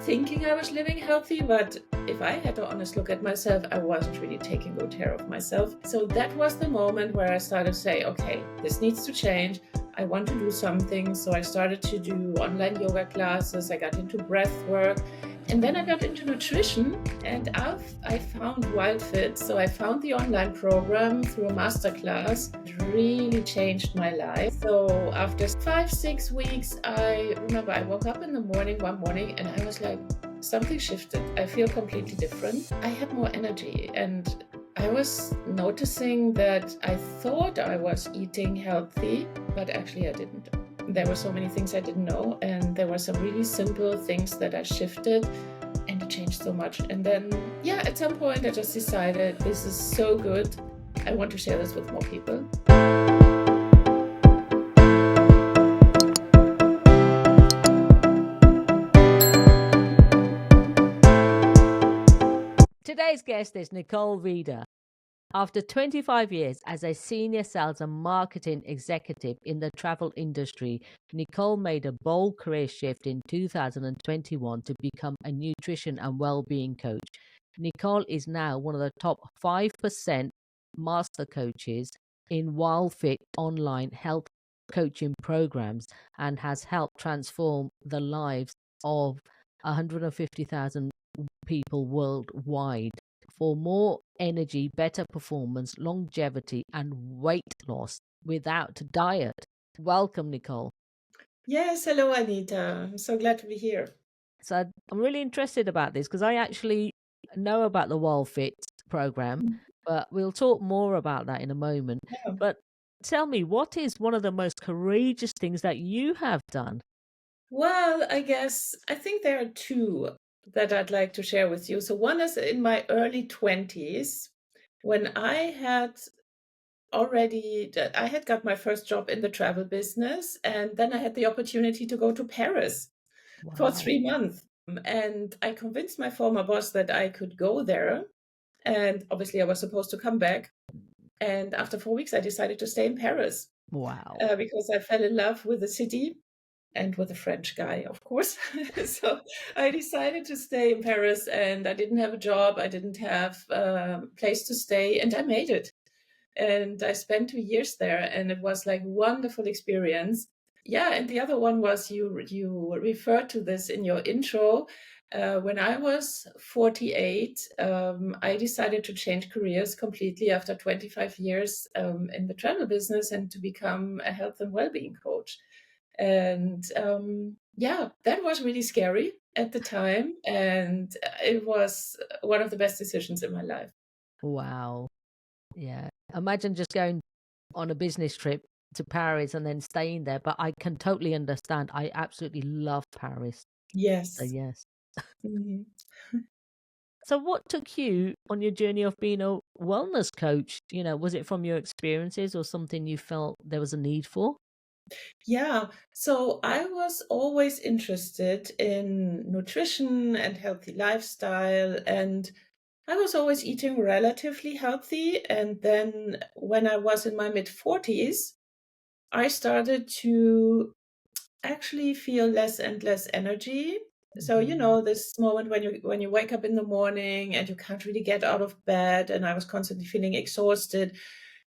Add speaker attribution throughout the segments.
Speaker 1: thinking I was living healthy, but if I had to honest look at myself, I wasn't really taking good care of myself. So that was the moment where I started to say, okay, this needs to change. I want to do something. So I started to do online yoga classes. I got into breath work. And then I got into nutrition, and I found WildFit. So I found the online program through a masterclass. It really changed my life. So after 5-6 weeks, I remember I woke up in the morning one morning and I was like, something shifted. I feel completely different. I had more energy, and I was noticing that I thought I was eating healthy, but actually I didn't. There were so many things I didn't know, and there were some really simple things that I shifted, and it changed so much. And then, at some point I just decided this is so good. I want to share this with more people.
Speaker 2: Today's guest is Nicole Vida. After 25 years as a senior sales and marketing executive in the travel industry, Nicole made a bold career shift in 2021 to become a nutrition and well-being coach. Nicole is now one of the top 5% master coaches in WildFit online health coaching programs and has helped transform the lives of 150,000 people worldwide for more energy, better performance, longevity, and weight loss without diet. Welcome, Nicole.
Speaker 1: Yes, hello, Anita. I'm so glad to be here.
Speaker 2: So I'm really interested about this because I actually know about the WildFit program, but we'll talk more about that in a moment.
Speaker 1: Yeah.
Speaker 2: But tell me, what is one of the most courageous things that you have done?
Speaker 1: Well, I think there are two that I'd like to share with you. So one is in my early 20s when I had got my first job in the travel business, and then I had the opportunity to go to Paris for
Speaker 2: Wow.
Speaker 1: 3 months. And I convinced my former boss that I could go there. And obviously I was supposed to come back. And after 4 weeks, I decided to stay in Paris
Speaker 2: Wow.
Speaker 1: because I fell in love with the city and with a French guy, of course. So I decided to stay in Paris, and I didn't have a job. I didn't have a place to stay, and I made it. And I spent 2 years there, and it was like wonderful experience. Yeah, and the other one was you referred to this in your intro. When I was 48, I decided to change careers completely after 25 years in the travel business and to become a health and well-being coach. And that was really scary at the time. And it was one of the best decisions in my life.
Speaker 2: Wow. Yeah. Imagine just going on a business trip to Paris and then staying there. But I can totally understand. I absolutely love Paris. So,
Speaker 1: Yes.
Speaker 2: yes.
Speaker 1: Mhm.
Speaker 2: So, what took you on your journey of being a wellness coach? Was it from your experiences or something you felt there was a need for?
Speaker 1: Yeah, so I was always interested in nutrition and healthy lifestyle, and I was always eating relatively healthy. And then when I was in my mid 40s, I started to actually feel less and less energy. So,
Speaker 2: Mhm.
Speaker 1: this moment when you wake up in the morning and you can't really get out of bed, and I was constantly feeling exhausted.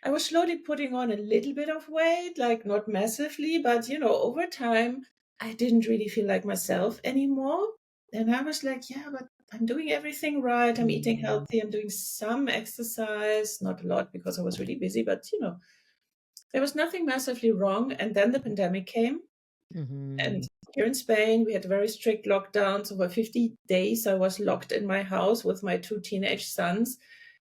Speaker 1: I was slowly putting on a little bit of weight, like not massively, but over time, I didn't really feel like myself anymore. And I was like, yeah, but I'm doing everything right. I'm eating
Speaker 2: Mm.
Speaker 1: healthy. I'm doing some exercise, not a lot because I was really busy, but there was nothing massively wrong. And then the pandemic came. And
Speaker 2: Mhm.
Speaker 1: here in Spain, we had very strict lockdowns. Over 50 days, I was locked in my house with my two teenage sons.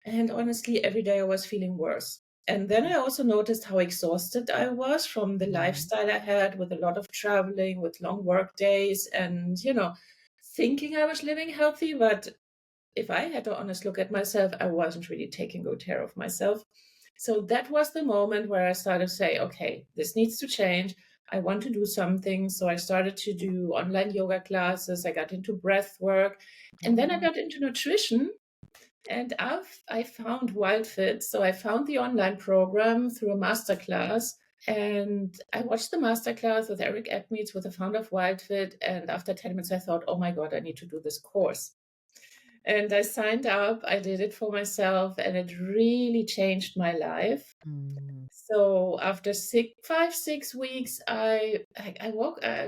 Speaker 1: And honestly, every day I was feeling worse. And then I also noticed how exhausted I was from the
Speaker 2: Mhm.
Speaker 1: lifestyle I had with a lot of traveling, with long work days, and, thinking I was living healthy. But if I had to honest look at myself, I wasn't really taking good care of myself. So that was the moment where I started to say, okay, this needs to change. I want to do something. So I started to do online yoga classes. I got into breath work. And then I
Speaker 2: Oh.
Speaker 1: got into nutrition, and I found WildFit. So I found the online program through a masterclass, And I watched the masterclass with Eric Edmeades, with the founder of WildFit. And after 10 minutes, I thought, oh my God, I need to do this course. And I signed up, I did it for myself, and it really changed my life.
Speaker 2: Mm.
Speaker 1: So after 6 weeks, I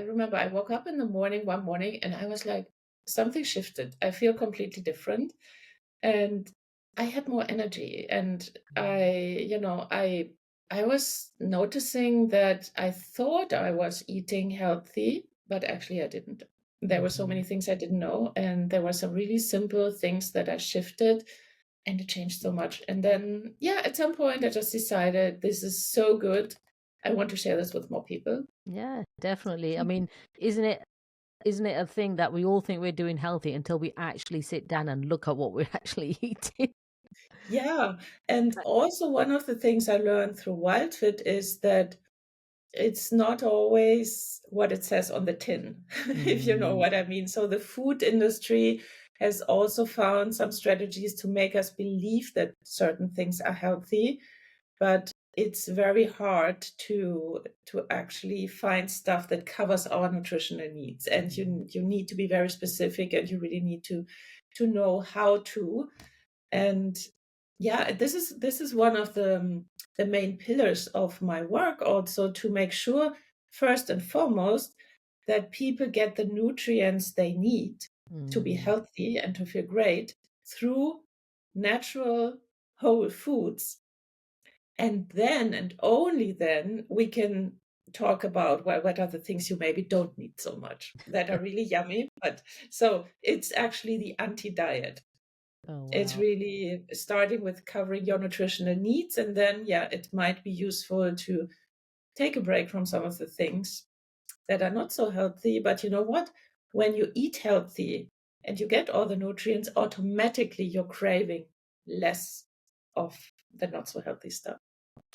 Speaker 1: remember I woke up in the morning one morning and I was like, something shifted. I feel completely different. And I had more energy. And I was noticing that I thought I was eating healthy, but actually I didn't. There were so
Speaker 2: Mhm.
Speaker 1: many things I didn't know, and there were some really simple things that I shifted, and it changed so much. And then, yeah, at some point I just decided this is so good. I want to share this with more people.
Speaker 2: Yeah, definitely. I mean, isn't it a thing that we all think we're doing healthy until we actually sit down and look at what we're actually eating?
Speaker 1: Yeah. And also, one of the things I learned through WildFit is that it's not always what it says on the tin, if you know
Speaker 2: Mm.
Speaker 1: what I mean. So the food industry has also found some strategies to make us believe that certain things are healthy, but it's very hard to actually find stuff that covers our nutritional needs. And you need to be very specific, and you really need to know how to. And yeah, this is one of the main pillars of my work, also to make sure, first and foremost, that people get the nutrients they need to be
Speaker 2: Mm.
Speaker 1: healthy and to feel great through natural whole foods. And then, and only then, we can talk about, well, what are the things you maybe don't need so much that are really yummy. But so it's actually the anti-diet.
Speaker 2: Oh,
Speaker 1: It's
Speaker 2: wow.
Speaker 1: really starting with covering your nutritional needs, and then, yeah, it might be useful to take a break from some of the things that are not so healthy. But you know what? When you eat healthy and you get all the nutrients, automatically you're craving less of the not so healthy stuff.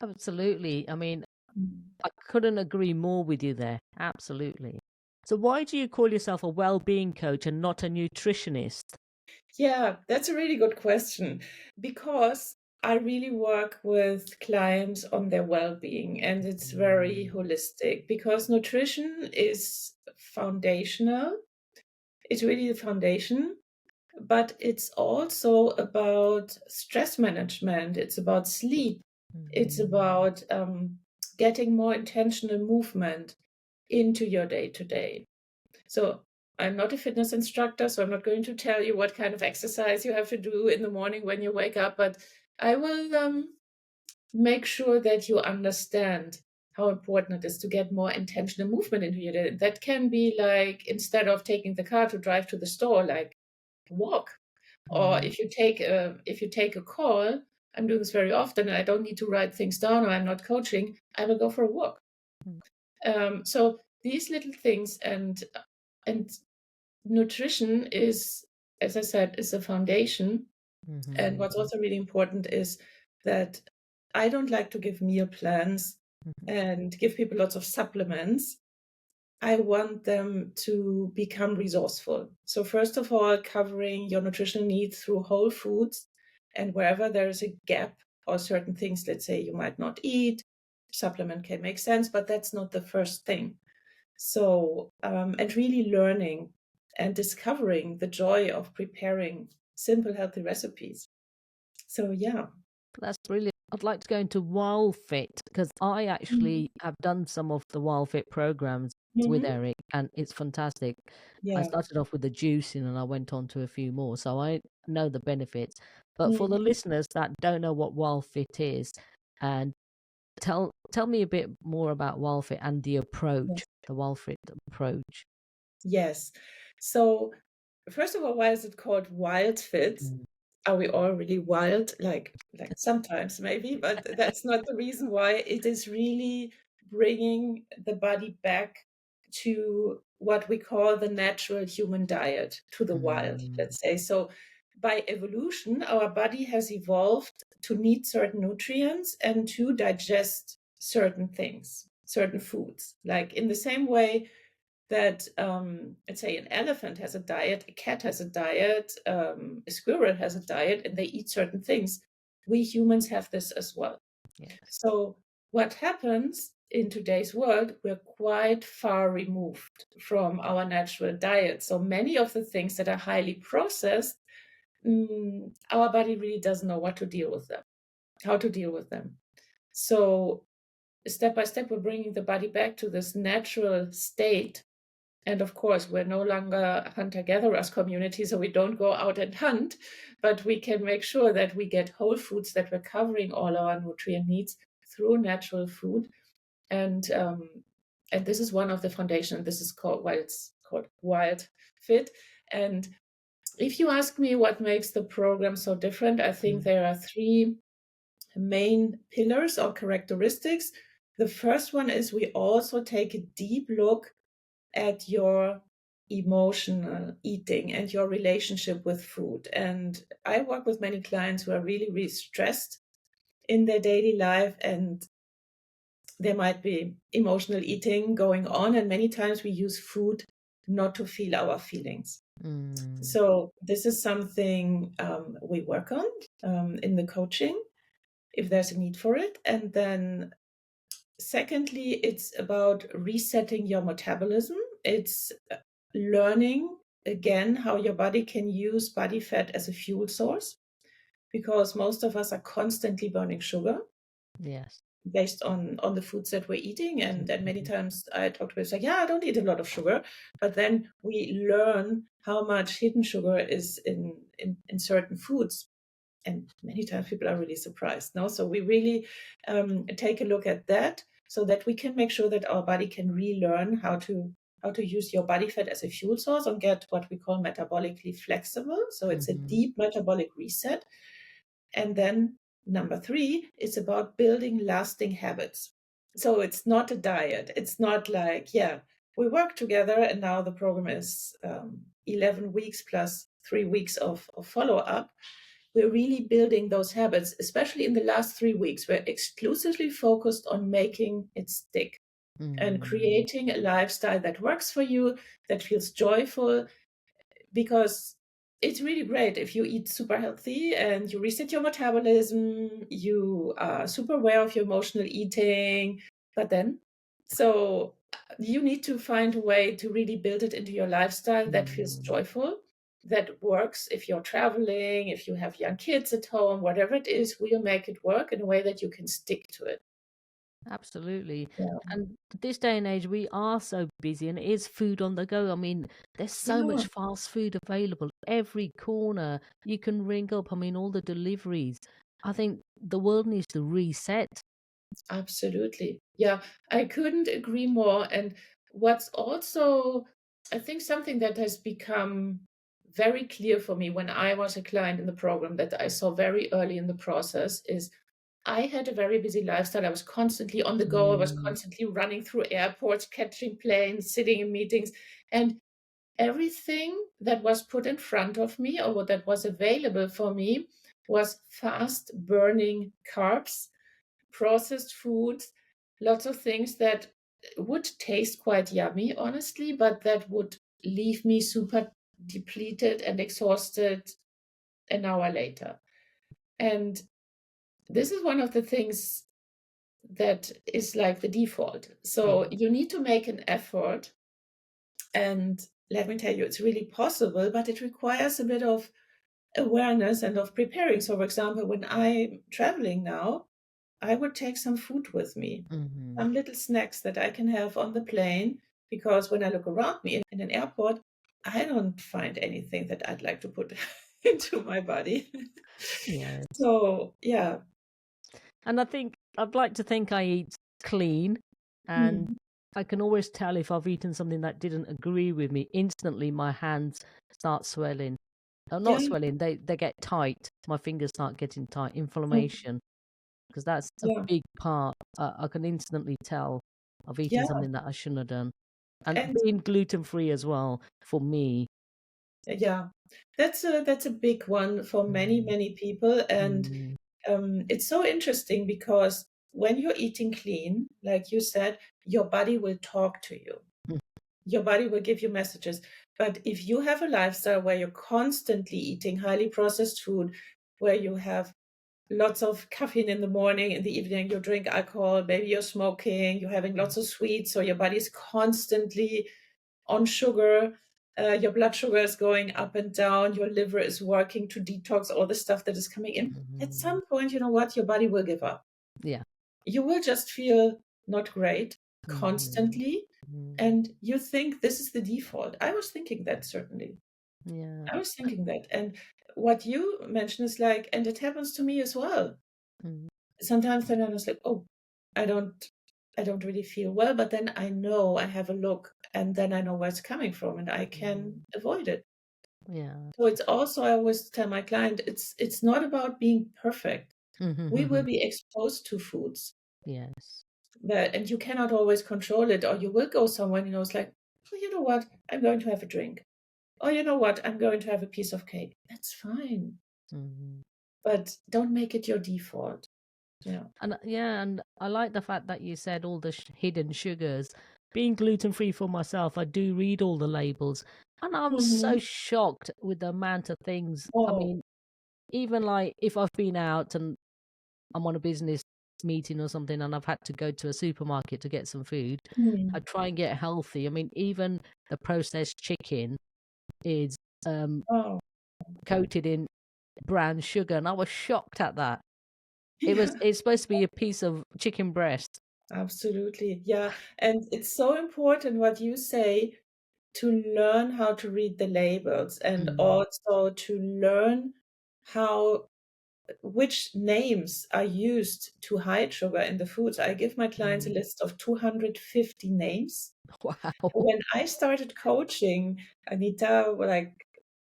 Speaker 2: Absolutely. I mean,
Speaker 1: Mm.
Speaker 2: I couldn't agree more with you there. Absolutely. So why do you call yourself a well-being coach and not a nutritionist?
Speaker 1: Yeah, that's a really good question, because I really work with clients on their well-being, and it's very
Speaker 2: Mm.
Speaker 1: holistic, because nutrition is foundational. It's really the foundation, but it's also about stress management. It's about sleep. It's
Speaker 2: Mhm.
Speaker 1: about getting more intentional movement into your day to day. So I'm not a fitness instructor, so I'm not going to tell you what kind of exercise you have to do in the morning when you wake up, but I will make sure that you understand how important it is to get more intentional movement into your day. That can be like, instead of taking the car to drive to the store, like walk. Or
Speaker 2: Mm.
Speaker 1: if you take a call, I'm doing this very often, and I don't need to write things down, or I'm not coaching, I will go for a walk.
Speaker 2: Mm.
Speaker 1: So these little things, and nutrition is, as I said, is a foundation. And
Speaker 2: Mhm.
Speaker 1: what's also really important is that I don't like to give meal plans
Speaker 2: Mhm.
Speaker 1: and give people lots of supplements. I want them to become resourceful. So first of all, covering your nutritional needs through whole foods, and wherever there is a gap or certain things, let's say you might not eat, supplement can make sense, but that's not the first thing. So, and really learning and discovering the joy of preparing simple, healthy recipes. So, yeah.
Speaker 2: That's brilliant. I'd like to go into WildFit because I
Speaker 1: Mhm.
Speaker 2: actually have done some of the WildFit programs with
Speaker 1: Mhm.
Speaker 2: Eric, and it's fantastic. I
Speaker 1: Yeah.
Speaker 2: started off with the juicing and I went on to a few more, so I know the benefits. But for the
Speaker 1: Mhm.
Speaker 2: listeners that don't know what WildFit is, and tell me a bit more about WildFit and the approach,
Speaker 1: Yes.
Speaker 2: the WildFit approach.
Speaker 1: Yes. So, first of all, why is it called Wild Fit?
Speaker 2: Mm.
Speaker 1: Are we all really wild? Like sometimes maybe, but that's not the reason why. It is really bringing the body back to what we call the natural human diet, to the wild,
Speaker 2: Mm.
Speaker 1: let's say. So by evolution, our body has evolved to need certain nutrients and to digest certain things, certain foods. Like in the same way that, let's say, an elephant has a diet, a cat has a diet, a squirrel has a diet, and they eat certain things. We humans have this as well.
Speaker 2: Yes.
Speaker 1: So what happens in today's world, we're quite far removed from our natural diet. So many of the things that are highly processed, our body really doesn't know what to deal with them, how to deal with them. So step by step, we're bringing the body back to this natural state. And of course, we're no longer hunter-gatherers community, so we don't go out and hunt, but we can make sure that we get whole foods, that we're covering all our nutrient needs through natural food. And this is one of the foundation. This is called, well, it's called WildFit. And if you ask me what makes the program so different, I think there are three main pillars or characteristics. The first one is we also take a deep look at your emotional eating and your relationship with food. And I work with many clients who are really, really stressed in their daily life, and there might be emotional eating going on. And many times we use food not to feel our feelings. So this is something we work on in the coaching, if there's a need for it. And then secondly, it's about resetting your metabolism. It's learning again how your body can use body fat as a fuel source, because most of us are constantly burning sugar.
Speaker 2: Yes.
Speaker 1: Based on the foods that we're eating. And then many times I talk to people like, yeah, I don't eat a lot of sugar. But then we learn how much hidden sugar is in certain foods. And many times people are really surprised. No? So we really take a look at that so that we can make sure that our body can relearn how to use your body fat as a fuel source and get what we call metabolically flexible. So it's a deep metabolic reset. And then number three is about building lasting habits. So it's not a diet. It's not like, yeah, we work together and now the program is 11 weeks plus 3 weeks of follow-up. We're really building those habits, especially in the last 3 weeks. We're exclusively focused on making it stick and creating a lifestyle that works for you, that feels joyful, because it's really great if you eat super healthy and you reset your metabolism, you are super aware of your emotional eating, but then, so you need to find a way to really build it into your lifestyle that feels joyful, that works. If you're traveling, if you have young kids at home, whatever it is, we'll make it work in a way that you can stick to it.
Speaker 2: Absolutely.
Speaker 1: Yeah.
Speaker 2: And this day and age, we are so busy and it is food on the go. I mean, there's so
Speaker 1: Yeah.
Speaker 2: much fast food available. Every corner you can ring up. I mean, all the deliveries. I think the world needs to reset.
Speaker 1: Absolutely. Yeah, I couldn't agree more. And what's also, I think, something that has become very clear for me when I was a client in the program, that I saw very early in the process, is I had a very busy lifestyle. I was constantly on the go. I was constantly running through airports, catching planes, sitting in meetings. And everything that was put in front of me or that was available for me was fast burning carbs, processed foods, lots of things that would taste quite yummy, honestly, but that would leave me super depleted and exhausted an hour later. And this is one of the things that is like the default. So you need to make an effort. And let me tell you, it's really possible, but it requires a bit of awareness and of preparing. So, for example, when I'm traveling now, I would take some food with me, some little snacks that I can have on the plane, because when I look around me in an airport, I don't find anything that I'd like to put into my body.
Speaker 2: Yes.
Speaker 1: So, yeah.
Speaker 2: And I think I'd like to think I eat clean, and I can always tell if I've eaten something that didn't agree with me. Instantly, my hands start swelling. Not
Speaker 1: Yeah.
Speaker 2: swelling, they get tight. My fingers start getting tight. Inflammation, because that's a
Speaker 1: Yeah.
Speaker 2: big part. I can instantly tell I've eaten
Speaker 1: Yeah.
Speaker 2: something that I shouldn't have done. And
Speaker 1: And
Speaker 2: being gluten-free as well, for me.
Speaker 1: yeah, that's a big one for many, many people. And
Speaker 2: Mm.
Speaker 1: it's so interesting because when you're eating clean, like you said, your body will talk to you.
Speaker 2: Mm.
Speaker 1: Your body will give you messages. But if you have a lifestyle where you're constantly eating highly processed food, where you have lots of caffeine in the morning, in the evening you drink alcohol, maybe you're smoking, you're having lots of sweets, so your body's constantly on sugar. Your blood sugar is going up and down. Your liver is working to detox all the stuff that is coming in. At
Speaker 2: Mhm.
Speaker 1: some point, you know what? Your body will give up.
Speaker 2: Yeah.
Speaker 1: You will just feel not great
Speaker 2: Mhm.
Speaker 1: constantly.
Speaker 2: Mhm.
Speaker 1: And you think this is the default. I was thinking that, certainly.
Speaker 2: Yeah.
Speaker 1: I was thinking that. And what you mentioned is like, and it happens to me as well.
Speaker 2: Mhm.
Speaker 1: Sometimes then I was like, oh, I don't I don't really feel well, but then I know I have a look and then I know where it's coming from and I can
Speaker 2: Mhm.
Speaker 1: avoid it.
Speaker 2: Yeah.
Speaker 1: So it's also, I always tell my client, it's not about being perfect. We will
Speaker 2: Mhm.
Speaker 1: be exposed to foods
Speaker 2: Yes.
Speaker 1: that, and you cannot always control it, or you will go somewhere and it's like, oh, you know what? I'm going to have a drink. Oh, you know what? I'm going to have a piece of cake. That's fine.
Speaker 2: Mhm.
Speaker 1: But don't make it your default. Yeah.
Speaker 2: And yeah, and I like the fact that you said all the hidden sugars. Being gluten free for myself, I do read all the labels, and I'm so
Speaker 1: Mhm.
Speaker 2: shocked with the amount of things. I
Speaker 1: Oh.
Speaker 2: mean, even like if I've been out and I'm on a business meeting or something and I've had to go to a supermarket to get some food, I
Speaker 1: Mm.
Speaker 2: try and get healthy. I mean, even the processed chicken is
Speaker 1: Oh.
Speaker 2: coated in brown sugar, and I was shocked at that.
Speaker 1: Yeah.
Speaker 2: It's supposed to be a piece of chicken breast.
Speaker 1: Absolutely. Yeah. And it's so important what you say, to learn how to read the labels and
Speaker 2: Mm,
Speaker 1: also to learn how which names are used to hide sugar in the foods. I give my clients a
Speaker 2: mm.
Speaker 1: list of 250 names.
Speaker 2: Wow.
Speaker 1: When I started coaching Anita, like,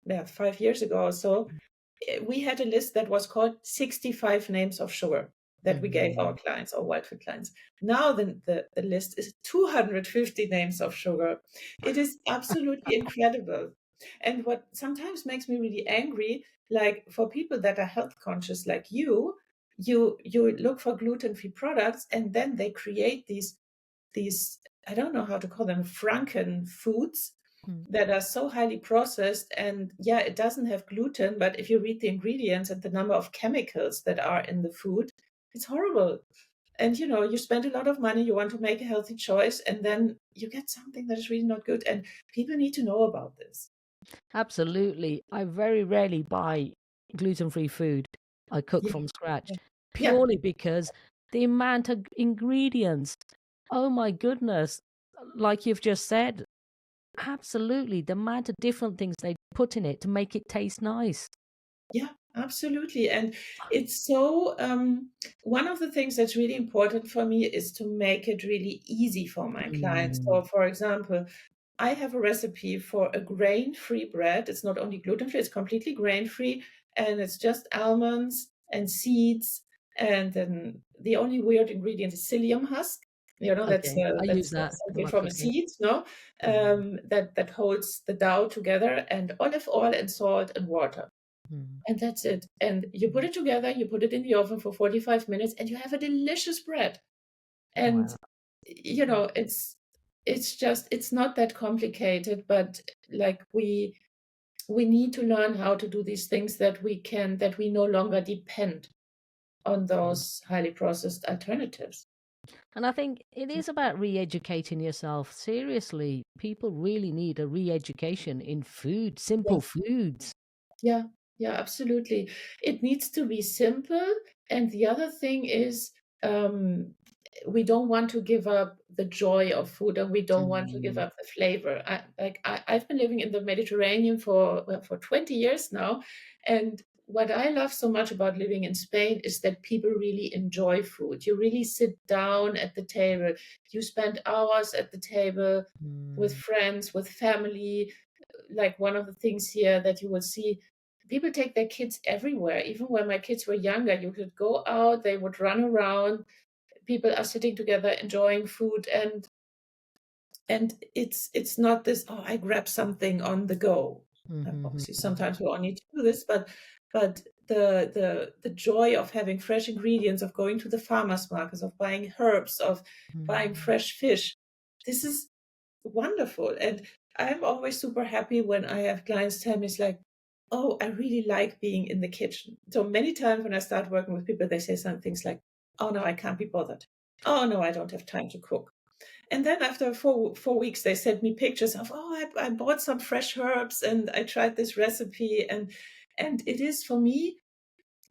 Speaker 1: yeah, 5 years ago or so, we had a list that was called 65 names of sugar that we gave our
Speaker 2: Mhm,
Speaker 1: clients, our WildFit clients. Now the list is 250 names of sugar. It is absolutely incredible. And what sometimes makes me really angry, like for people that are health conscious like you look for gluten-free products and then they create these, I don't know how to call them, Franken foods
Speaker 2: mm.
Speaker 1: that are so highly processed. And yeah, it doesn't have gluten, but if you read the ingredients and the number of chemicals that are in the food, it's horrible. And you spend a lot of money, you want to make a healthy choice, and then you get something that is really not good. And people need to know about this.
Speaker 2: Absolutely. I very rarely buy gluten-free food. I cook
Speaker 1: Yeah.
Speaker 2: from scratch
Speaker 1: Yeah. Yeah.
Speaker 2: purely because the amount of ingredients, oh my goodness, like you've just said, absolutely, the amount of different things they put in it to make it taste nice.
Speaker 1: Yeah, absolutely. And it's so, one of the things that's really important for me is to make it really easy for my clients.
Speaker 2: Mm,
Speaker 1: So, for example, I have a recipe for a grain-free bread. It's not only gluten-free, it's completely grain-free, and it's just almonds and seeds. And then the only weird ingredient is psyllium husk. That's
Speaker 2: okay, I use
Speaker 1: that's
Speaker 2: that in
Speaker 1: something
Speaker 2: my
Speaker 1: from a
Speaker 2: cooking.
Speaker 1: seed, no?
Speaker 2: Mm,
Speaker 1: That holds the dough together, and olive oil and salt and water.
Speaker 2: mm,
Speaker 1: And that's it. And you put
Speaker 2: mm.
Speaker 1: it together, you put it in the oven for 45 minutes, and you have a delicious bread. And
Speaker 2: Wow.
Speaker 1: it's just, it's not that complicated, but like we need to learn how to do these things that we no longer depend on
Speaker 2: Mm.
Speaker 1: those highly processed alternatives.
Speaker 2: And I think it is about re-educating yourself. Seriously, people really need a re-education in food, simple
Speaker 1: Yes.
Speaker 2: foods.
Speaker 1: Yeah, yeah, absolutely. It needs to be simple. And the other thing is, um, we don't want to give up the joy of food, and we don't want to give
Speaker 2: Mm,
Speaker 1: up the flavor. I've been living in the Mediterranean for 20 years now, and what I love so much about living in Spain is that people really enjoy food. You really sit down at the table. You spend hours at the table with
Speaker 2: mm,
Speaker 1: friends, with family. Like one of the things here that you will see, people take their kids everywhere. Even when my kids were younger, you could go out, they would run around, people are sitting together enjoying food, and it's not this, oh, I grab something on the go.
Speaker 2: mhm,
Speaker 1: Obviously
Speaker 2: mhm,
Speaker 1: sometimes we all need to do this, but the joy of having fresh ingredients, of going to the farmers markets, of buying herbs, of buying
Speaker 2: mhm.
Speaker 1: fresh fish, this is wonderful. And I'm always super happy when I have clients tell me, it's like, oh, I really like being in the kitchen. So many times when I start working with people, they say some things like, oh no, I can't be bothered. Oh no, I don't have time to cook. And then after four weeks, they sent me pictures of, oh, I bought some fresh herbs and I tried this recipe. And it is for me,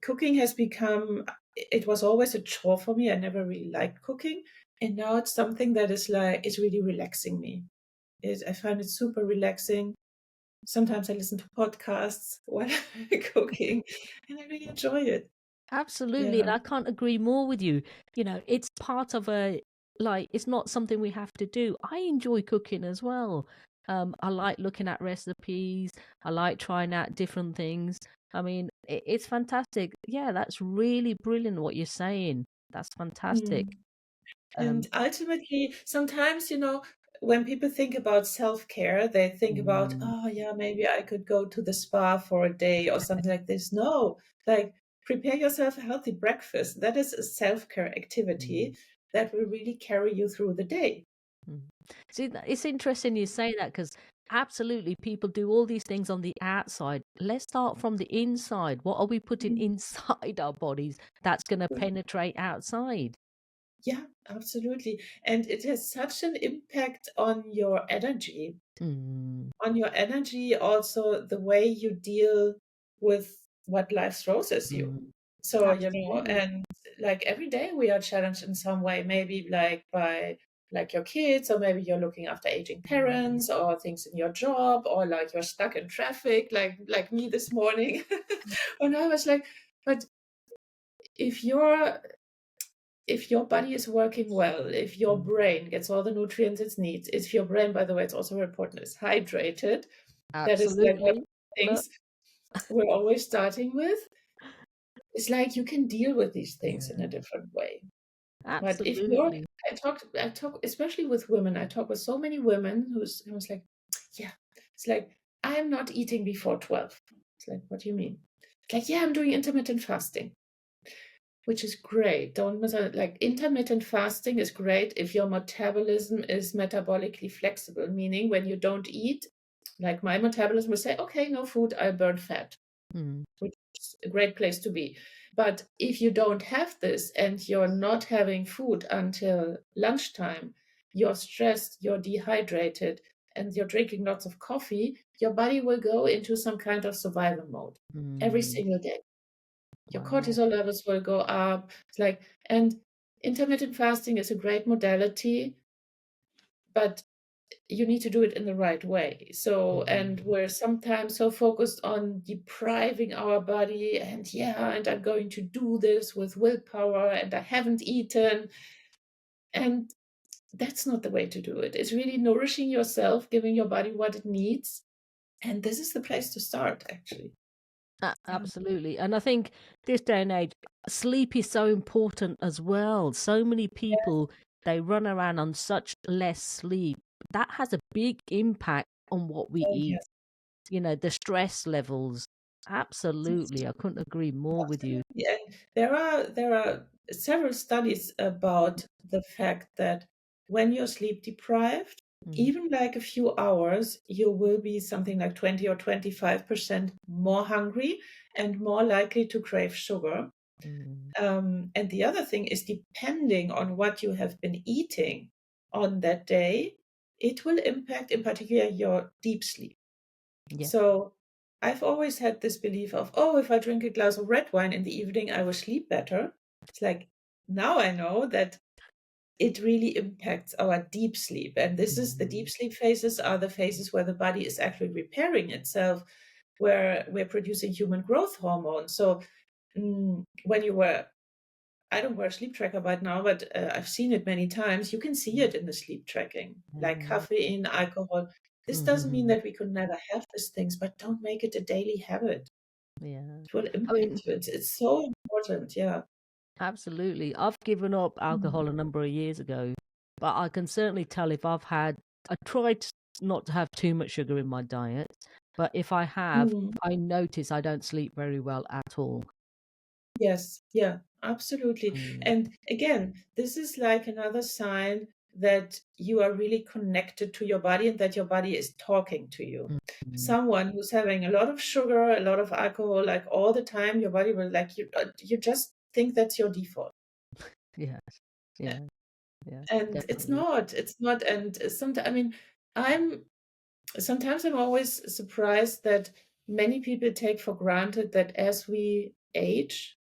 Speaker 1: cooking has become, it was always a chore for me. I never really liked cooking. And now it's something that is like, it's really relaxing me. I find it super relaxing. Sometimes I listen to podcasts while I'm cooking, and I really enjoy it.
Speaker 2: Absolutely. And
Speaker 1: Yeah.
Speaker 2: I can't agree more with you. It's part of it's not something we have to do. I enjoy cooking as well. I like looking at recipes. I like trying out different things. I mean, it's fantastic. Yeah, that's really brilliant what you're saying. That's fantastic.
Speaker 1: Mm.
Speaker 2: Um,
Speaker 1: And ultimately, sometimes, when people think about self-care, they think about,
Speaker 2: mm,
Speaker 1: oh, yeah, maybe I could go to the spa for a day or something like this. No, like prepare yourself a healthy breakfast. That is a self-care
Speaker 2: mm,
Speaker 1: activity that will really carry you through the day.
Speaker 2: mm. See, it's interesting you say that because absolutely people do all these things on the outside. Let's start from the inside. What are we putting
Speaker 1: Mm.
Speaker 2: inside our bodies that's going to penetrate outside?
Speaker 1: Yeah, absolutely. And it has such an impact
Speaker 2: Mm,
Speaker 1: on your energy, also the way you deal with what life throws at you.
Speaker 2: mm.
Speaker 1: So,
Speaker 2: Absolutely.
Speaker 1: and like every day we are challenged in some way, maybe like by like your kids, or maybe you're looking after aging
Speaker 2: Mm,
Speaker 1: parents, or things in your job, or like you're stuck in traffic, like me this morning. And I was like, but if you're if your body is working well, if your
Speaker 2: mm.
Speaker 1: brain gets all the nutrients it needs, if your brain, by the way, it's also very important, is hydrated, that is like one of
Speaker 2: Absolutely.
Speaker 1: the
Speaker 2: Look.
Speaker 1: things we're always starting with. It's like you can deal with these things in a
Speaker 2: Yeah,
Speaker 1: different way. But if you're,
Speaker 2: absolutely.
Speaker 1: I talk, especially with women, I talk with so many women who was like, yeah, it's like, I'm not eating before 12. It's like, what do you mean? It's like, yeah, I'm doing intermittent fasting, which is great. Don't miss out. Like intermittent fasting is great if your metabolism is metabolically flexible, meaning when you don't eat, like my metabolism will say, okay, no food, I burn fat,
Speaker 2: Mm,
Speaker 1: which is a great place to be. But if you don't have this and you're not having food until lunchtime, you're stressed, you're dehydrated, and you're drinking lots of coffee, your body will go into some kind of survival mode every
Speaker 2: mm.
Speaker 1: single day. Your
Speaker 2: Wow.
Speaker 1: cortisol levels will go up. It's like, and intermittent fasting is a great modality, but you need to do it in the right way. So, and
Speaker 2: Mm,
Speaker 1: we're sometimes so focused on depriving our body, and yeah, and I'm going to do this with willpower, and I haven't eaten. And that's not the way to do it. It's really nourishing yourself, giving your body what it needs. And this is the place to start, actually. Yeah.
Speaker 2: absolutely. And I think this day and age, sleep is so important as well. So many people, they run around on such less sleep. That has a big impact on what we
Speaker 1: Oh,
Speaker 2: eat,
Speaker 1: yes.
Speaker 2: the stress levels. Absolutely. I couldn't agree more with you.
Speaker 1: Absolutely. And there are several studies about the fact that when you're sleep deprived,
Speaker 2: Mm,
Speaker 1: even like a few hours, you will be something like 20 or 25% more hungry and more likely to crave sugar.
Speaker 2: mm.
Speaker 1: And the other thing is, depending on what you have been eating on that day, it will impact in particular your deep sleep.
Speaker 2: Yeah.
Speaker 1: So I've always had this belief of, oh, if I drink a glass of red wine in the evening, I will sleep better. It's like, now I know that it really impacts our deep sleep. And this is the deep
Speaker 2: Mm,
Speaker 1: sleep phases are the phases where the body is actually repairing itself, where we're producing human growth hormone. So when you were, I don't wear a sleep tracker right now, but I've seen it many times. You can see it in the sleep tracking, like
Speaker 2: mm,
Speaker 1: caffeine, alcohol. This doesn't mean
Speaker 2: mhm.
Speaker 1: that we could never have these things, but don't make it a daily habit.
Speaker 2: Yeah.
Speaker 1: It will
Speaker 2: I mean,
Speaker 1: impact you. It's so important. Yeah.
Speaker 2: absolutely. I've given up
Speaker 1: Mm.
Speaker 2: alcohol a number of years ago, but I can certainly tell if I tried not to have too much sugar in my diet, but if I have,
Speaker 1: Mm.
Speaker 2: I notice I don't sleep very well at all.
Speaker 1: Yes. Yeah. Absolutely.
Speaker 2: Mm,
Speaker 1: And again, this is like another sign. that you are really connected to your body and that your body is talking to you.
Speaker 2: Mm.
Speaker 1: Someone who's having a lot of sugar, a lot of alcohol, like all the time, your body will like you just think that's your default.
Speaker 2: Yes. Yeah. Yeah.
Speaker 1: And
Speaker 2: Definitely.
Speaker 1: it's not. And sometimes, I mean, I'm sometimes I'm always surprised that many people take for granted that as we age,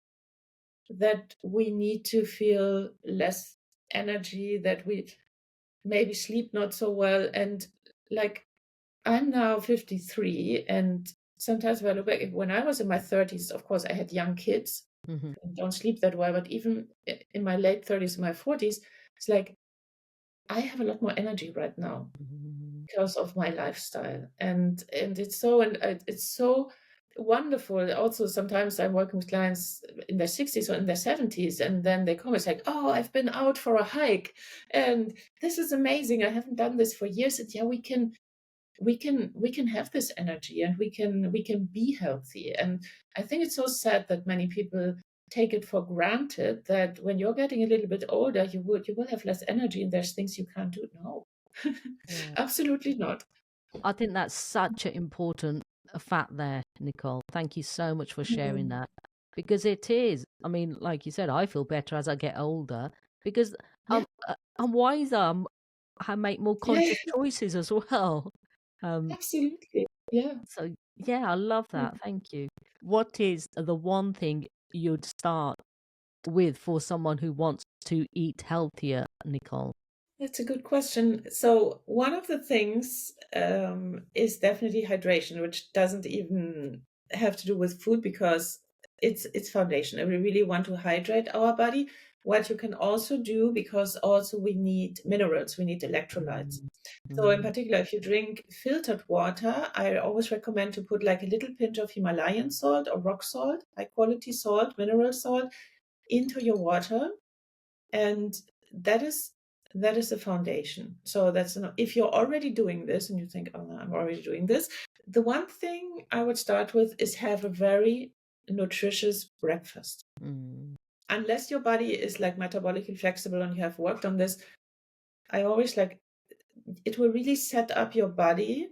Speaker 1: that we need to feel less energy, that we maybe sleep not so well. And like I'm now 53, and sometimes when I look back, when I was in my 30s, of course, I had young kids
Speaker 2: Hmm.
Speaker 1: and don't sleep that well. But even in my late 30s, my 40s, it's like I have a lot more energy right now
Speaker 2: Hmm.
Speaker 1: because of my lifestyle, and it's so wonderful. Also, sometimes I'm working with clients in their 60s or in their 70s, and then they come, it's like, oh, I've been out for a hike, and this is amazing. I haven't done this for years. And yeah, we can have this energy, and we can be healthy. And I think it's so sad that many people take it for granted that when you're getting a little bit older, you will have less energy and there's things you can't do. No,
Speaker 2: Yeah.
Speaker 1: absolutely not.
Speaker 2: I think that's such an important fact there, Nicole. Thank you so much for sharing
Speaker 1: Mm.
Speaker 2: that. Because it is. I mean, like you said, I feel better as I get older because
Speaker 1: Yeah,
Speaker 2: I'm wiser. I make more
Speaker 1: yeah,
Speaker 2: conscious choices as well. Um,
Speaker 1: absolutely. Yeah.
Speaker 2: so yeah, I love
Speaker 1: Mm.
Speaker 2: that. Thank you. What is the one thing you'd start with for someone who wants to eat healthier, Nicole?
Speaker 1: That's a good question. So one of the things is definitely hydration, which doesn't even have to do with food because it's foundation. And we really want to hydrate our body. What you can also do, because also we need minerals, we need electrolytes.
Speaker 2: Mm,
Speaker 1: So in
Speaker 2: mm,
Speaker 1: particular, if you drink filtered water, I always recommend to put like a little pinch of Himalayan salt or rock salt, high quality salt, mineral salt, into your water, and that is that is the foundation. So if you're already doing this and you think, oh no, I'm already doing this, the one thing I would start with is have a very nutritious breakfast.
Speaker 2: mm,
Speaker 1: Unless your body is like metabolically flexible and you have worked on this, I always like it will really set up your body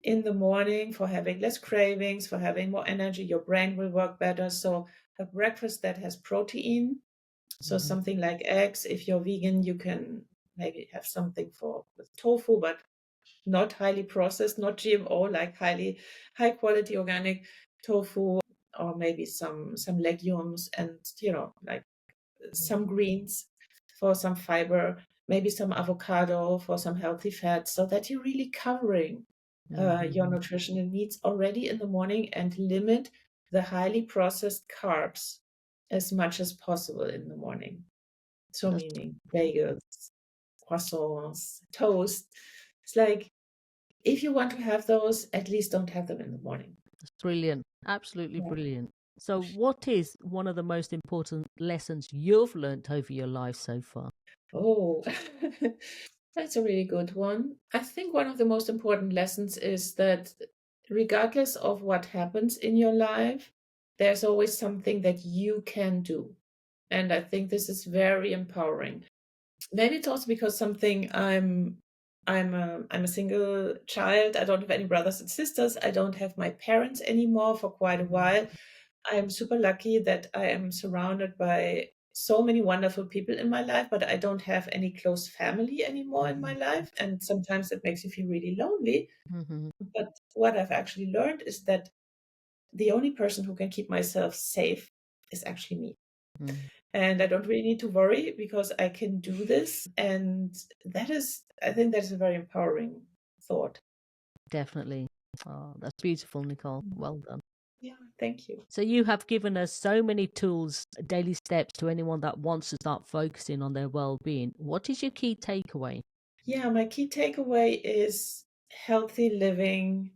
Speaker 1: in the morning for having less cravings, for having more energy. Your brain will work better. So a breakfast that has protein, so
Speaker 2: mhm,
Speaker 1: something like eggs. If you're vegan, you can maybe have something with tofu, but not highly processed, not GMO, like high quality organic tofu, or maybe some legumes, and like some greens for some fiber, maybe some avocado for some healthy fats, so that you're really covering your
Speaker 2: mhm.
Speaker 1: nutritional needs already in the morning, and limit the highly processed carbs as much as possible in the morning. So
Speaker 2: That's
Speaker 1: meaning bagels, croissants, toast. It's like if you want to have those, at least don't have them in the morning.
Speaker 2: brilliant. Absolutely
Speaker 1: Yeah.
Speaker 2: brilliant. So, what is one of the most important lessons you've learnt over your life so far?
Speaker 1: Oh, that's a really good one. I think one of the most important lessons is that regardless of what happens in your life, there's always something that you can do. And I think this is very empowering. Maybe it's also because something I'm a single child. I don't have any brothers and sisters. I don't have my parents anymore for quite a
Speaker 2: Mm,
Speaker 1: while. I'm super lucky that I am surrounded by so many wonderful people in my life, but I don't have any close family anymore in my
Speaker 2: mhm,
Speaker 1: life. And sometimes it makes you feel really lonely.
Speaker 2: mhm,
Speaker 1: But what I've actually learned is that the only person who can keep myself safe is actually me.
Speaker 2: mm.
Speaker 1: And I don't really need to worry because I can do this. And I think that is a very empowering thought.
Speaker 2: Definitely. Oh, that's beautiful, Nicole.
Speaker 1: Mm.
Speaker 2: Well done.
Speaker 1: Yeah, thank you.
Speaker 2: So, you have given us so many tools, daily steps to anyone that wants to start focusing on their well being. What is your key takeaway?
Speaker 1: Yeah, my key takeaway is healthy living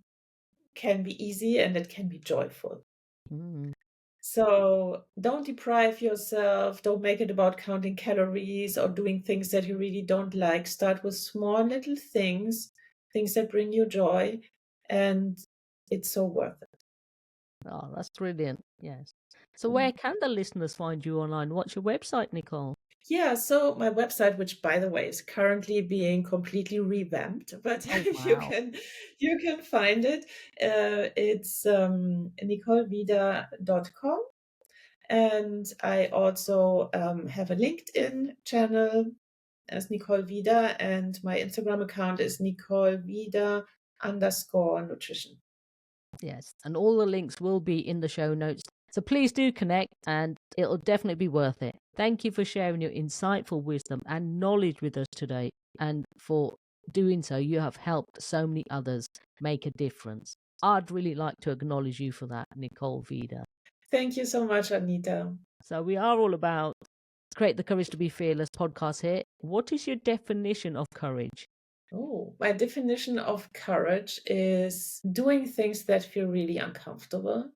Speaker 1: can be easy and it can be joyful.
Speaker 2: Mm,
Speaker 1: So don't deprive yourself. Don't make it about counting calories or doing things that you really don't like. Start with small little things that bring you joy, and it's so worth it.
Speaker 2: Oh, that's brilliant. Yes. So where can the listeners find you online? What's your website, Nicole?
Speaker 1: Yeah, so my website, which by the way is currently being completely revamped, but
Speaker 2: Oh,
Speaker 1: you
Speaker 2: wow.
Speaker 1: can find it. It's nicolevida.com. And I also have a LinkedIn channel as Nicole Vida, and my Instagram account is Nicole Vida _nutrition.
Speaker 2: Yes. And all the links will be in the show notes. So please do connect and it'll definitely be worth it. Thank you for sharing your insightful wisdom and knowledge with us today. And for doing so, you have helped so many others make a difference. I'd really like to acknowledge you for that, Nicole Vida.
Speaker 1: Thank you so much, Anita.
Speaker 2: So we are all about Create the Courage to be Fearless podcast here. What is your definition of courage?
Speaker 1: Oh, my definition of courage is doing things that feel really uncomfortable.